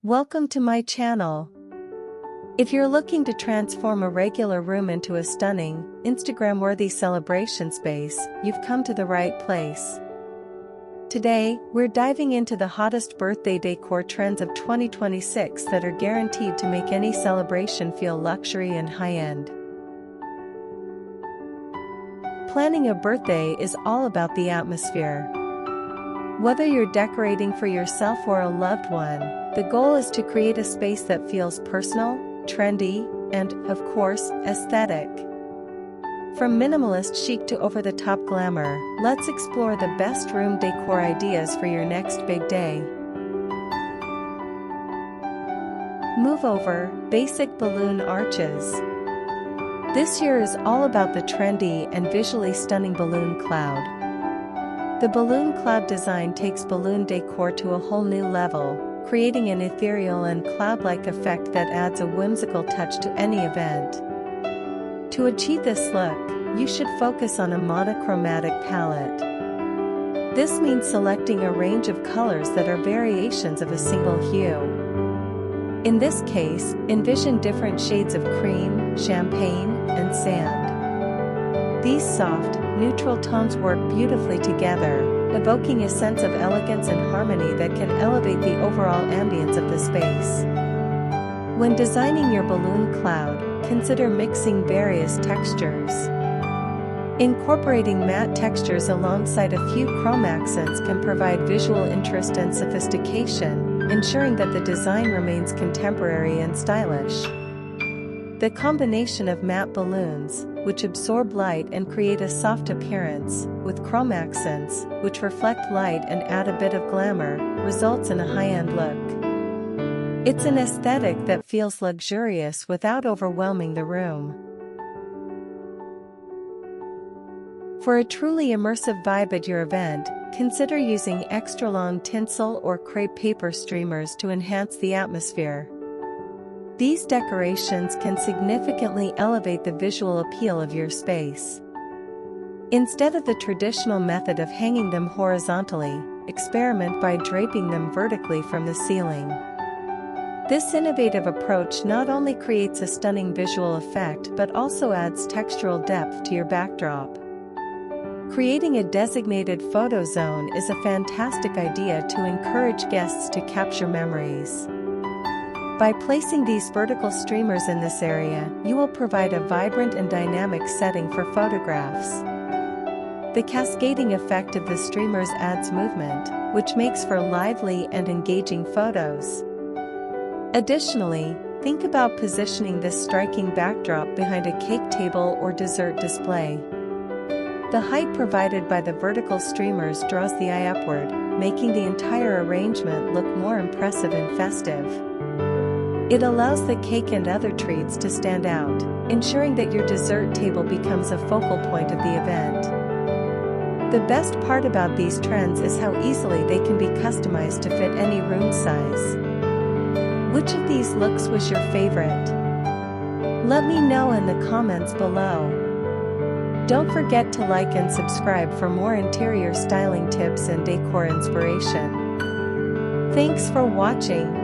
Welcome to my channel. If you're looking to transform a regular room into a stunning, Instagram-worthy celebration space, you've come to the right place. Today, we're diving into the hottest birthday decor trends of 2026 that are guaranteed to make any celebration feel luxury and high-end. Planning a birthday is all about the atmosphere. Whether you're decorating for yourself or a loved one, the goal is to create a space that feels personal, trendy, and, of course, aesthetic. From minimalist chic to over-the-top glamour, let's explore the best room decor ideas for your next big day. Move over, basic balloon arches. This year is all about the trendy and visually stunning balloon cloud. The balloon cloud design takes balloon decor to a whole new level, creating an ethereal and cloud-like effect that adds a whimsical touch to any event. To achieve this look, you should focus on a monochromatic palette. This means selecting a range of colors that are variations of a single hue. In this case, envision different shades of cream, champagne, and sand. These soft, neutral tones work beautifully together, evoking a sense of elegance and harmony that can elevate the overall ambience of the space. When designing your balloon cloud, consider mixing various textures. Incorporating matte textures alongside a few chrome accents can provide visual interest and sophistication, ensuring that the design remains contemporary and stylish. The combination of matte balloons, which absorb light and create a soft appearance, with chrome accents, which reflect light and add a bit of glamour, results in a high-end look. It's an aesthetic that feels luxurious without overwhelming the room. For a truly immersive vibe at your event, consider using extra-long tinsel or crepe paper streamers to enhance the atmosphere. These decorations can significantly elevate the visual appeal of your space. Instead of the traditional method of hanging them horizontally, experiment by draping them vertically from the ceiling. This innovative approach not only creates a stunning visual effect but also adds textural depth to your backdrop. Creating a designated photo zone is a fantastic idea to encourage guests to capture memories. By placing these vertical streamers in this area, you will provide a vibrant and dynamic setting for photographs. The cascading effect of the streamers adds movement, which makes for lively and engaging photos. Additionally, think about positioning this striking backdrop behind a cake table or dessert display. The height provided by the vertical streamers draws the eye upward, making the entire arrangement look more impressive and festive. It allows the cake and other treats to stand out, ensuring that your dessert table becomes a focal point of the event. The best part about these trends is how easily they can be customized to fit any room size. Which of these looks was your favorite? Let me know in the comments below. Don't forget to like and subscribe for more interior styling tips and decor inspiration. Thanks for watching.